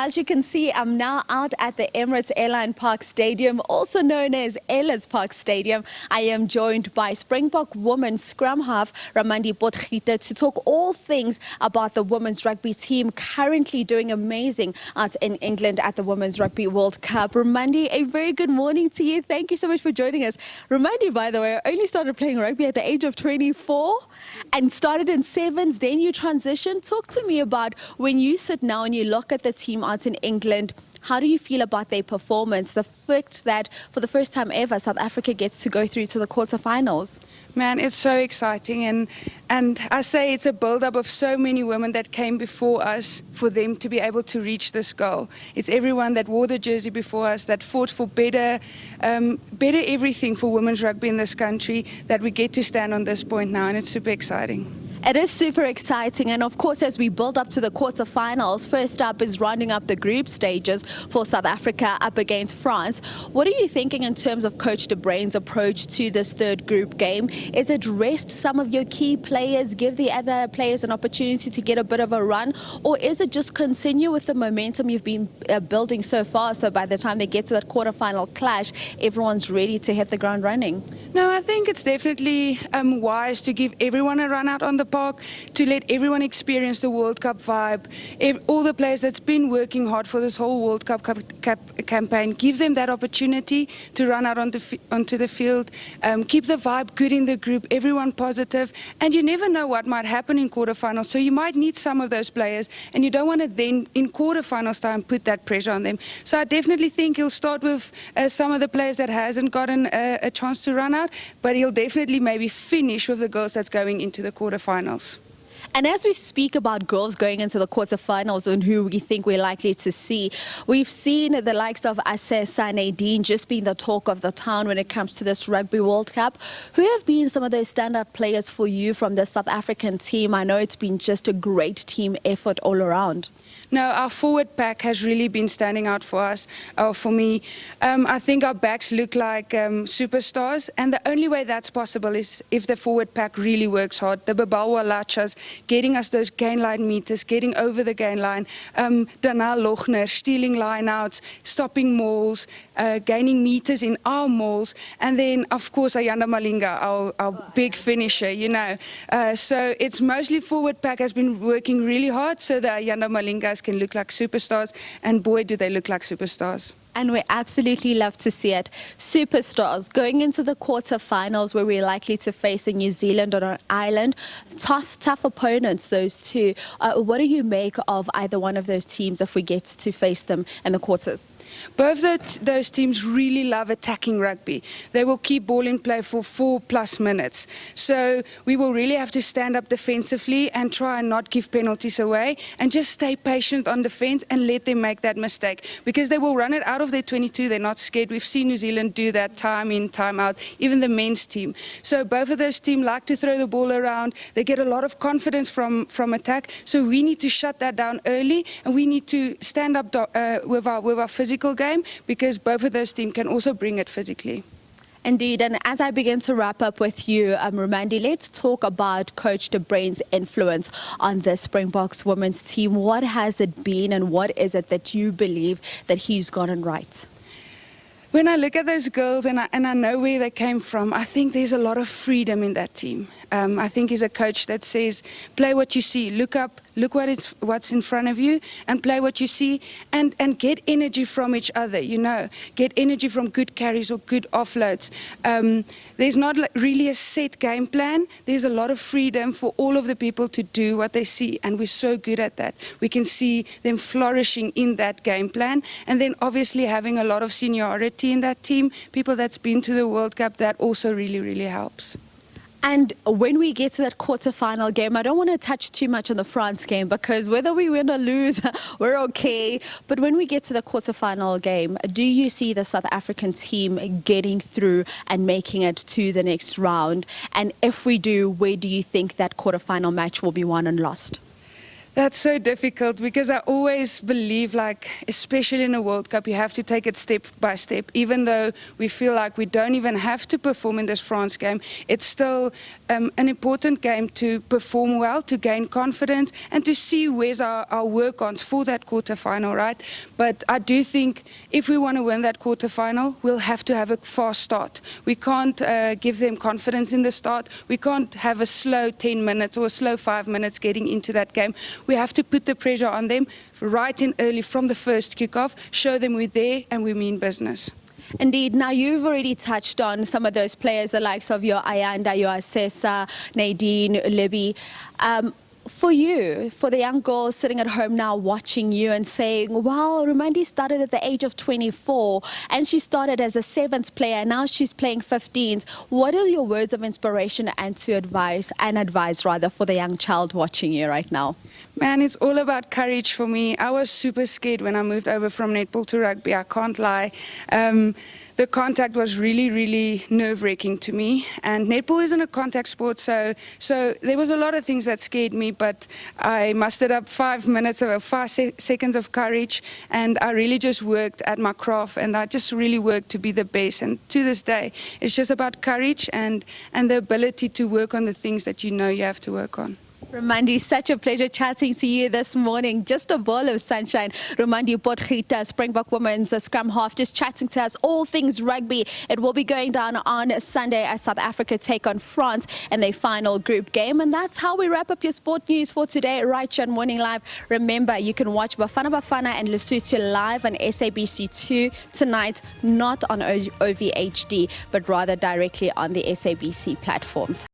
as you can see, I'm now out at the Emirates Airline Park Stadium, also known as Ellis Park Stadium. I am joined by Springbok Women scrumhalf Rumandi Potgieter to talk all things about the women's rugby team currently doing amazing out in England at the Women's Rugby World Cup. Rumandi, a very good morning to you. Thank you so much for joining us. Rumandi, by the way, only started playing rugby at the age of 24 and started in sevens, then you transitioned. Talk to me about when you sit now and you look at the team out in England. How do you feel about their performance? The fact that for the first time ever, South Africa gets to go through to the quarterfinals. Man, it's so exciting, and I say it's a build-up of so many women that came before us for them to be able to reach this goal. It's everyone that wore the jersey before us, that fought for better everything for women's rugby in this country, that we get to stand on this point now, and it's super exciting. It is super exciting, and of course as we build up to the quarterfinals, first up is rounding up the group stages for South Africa up against France. What are you thinking in terms of Coach De Bruyn's approach to this third group game? Is it rest some of your key players, give the other players an opportunity to get a bit of a run, or is it just continue with the momentum you've been building so far, so by the time they get to that quarterfinal clash, everyone's ready to hit the ground running? No, I think it's definitely wise to give everyone a run out on the park, to let everyone experience the World Cup vibe. All the players that's been working hard for this whole World Cup campaign, give them that opportunity to run out onto the field, keep the vibe good in the group, everyone positive, and you never know what might happen in quarterfinals, so you might need some of those players, and you don't want to then in quarterfinals time put that pressure on them. So I definitely think he'll start with some of the players that hasn't gotten a chance to run out, but he'll definitely maybe finish with the girls that's going into the quarterfinals. And as we speak about girls going into the quarterfinals and who we think we're likely to see, we've seen the likes of Sane Dean just being the talk of the town when it comes to this Rugby World Cup. Who have been some of those standout players for you from the South African team? I know it's been just a great team effort all around. No, our forward pack has really been standing out for us, for me. I think our backs look like superstars, and the only way that's possible is if the forward pack really works hard. The Babalwa Lachas, getting us those gain line meters, getting over the gain line, Dana Lochner, stealing line-outs, stopping mauls, gaining meters in our mauls, and then, of course, Ayanda Malinga, our big finisher, you know. So it's mostly forward pack has been working really hard, so the Ayanda Malingas can look like superstars, and boy, do they look like superstars. And we absolutely love to see it. Superstars going into the quarterfinals where we're likely to face a New Zealand or an Ireland. Tough opponents, those two. What do you make of either one of those teams if we get to face them in the quarters? Both those teams really love attacking rugby. They will keep ball in play for 4+ minutes. So we will really have to stand up defensively and try and not give penalties away and just stay patient on defense and let them make that mistake, because they will run it out of their 22. They're not scared. We've seen New Zealand do that time in, time out, even the men's team. So both of those teams like to throw the ball around. They get a lot of confidence from attack. So we need to shut that down early, and we need to stand up with our physical game, because both of those teams can also bring it physically. Indeed, and as I begin to wrap up with you, Rumandi, let's talk about Coach De Bruyn's influence on the Springboks women's team. What has it been, and what is it that you believe that he's gotten right? When I look at those girls and I know where they came from, I think there's a lot of freedom in that team. I think he's a coach that says, play what you see, look up, look what's in front of you, and play what you see, and get energy from each other, you know. Get energy from good carries or good offloads. There's not really a set game plan. There's a lot of freedom for all of the people to do what they see, and we're so good at that. We can see them flourishing in that game plan, and then obviously having a lot of seniority in that team, people that's been to the World Cup, that also really, really helps. And when we get to that quarterfinal game, I don't want to touch too much on the France game, because whether we win or lose, we're okay. But when we get to the quarterfinal game, do you see the South African team getting through and making it to the next round? And if we do, where do you think that quarterfinal match will be won and lost? That's so difficult because I always believe, like, especially in a World Cup, you have to take it step by step. Even though we feel like we don't even have to perform in this France game, it's still an important game to perform well, to gain confidence, and to see where's our work-ons for that quarterfinal, right? But I do think if we want to win that quarterfinal, we'll have to have a fast start. We can't give them confidence in the start. We can't have a slow 10 minutes or a slow 5 minutes getting into that game. We have to put the pressure on them right in early from the first kickoff, show them we're there and we mean business. Indeed. Now, you've already touched on some of those players, the likes of your Ayanda, your Assessa, Nadine, Libby. For you, for the young girls sitting at home now watching you and saying, wow, Rumandi started at the age of 24 and she started as a 7th player and now she's playing 15s. What are your words of inspiration and advice for the young child watching you right now? Man, it's all about courage for me. I was super scared when I moved over from netball to rugby, I can't lie. The contact was really, really nerve-wracking to me. And netball isn't a contact sport, so there was a lot of things that scared me, but I mustered up 5 seconds of courage, and I really just worked at my craft, and I just really worked to be the best. And to this day, it's just about courage and the ability to work on the things that you know you have to work on. Rumandi, such a pleasure chatting to you this morning. Just a ball of sunshine. Rumandi Potgieter, Springbok Women's scrum half, just chatting to us all things rugby. It will be going down on Sunday as South Africa take on France in their final group game. And that's how we wrap up your sport news for today, right here on Morning Live. Remember, you can watch Bafana Bafana and Lesotho live on SABC2 tonight, not on OVHD, but rather directly on the SABC platforms.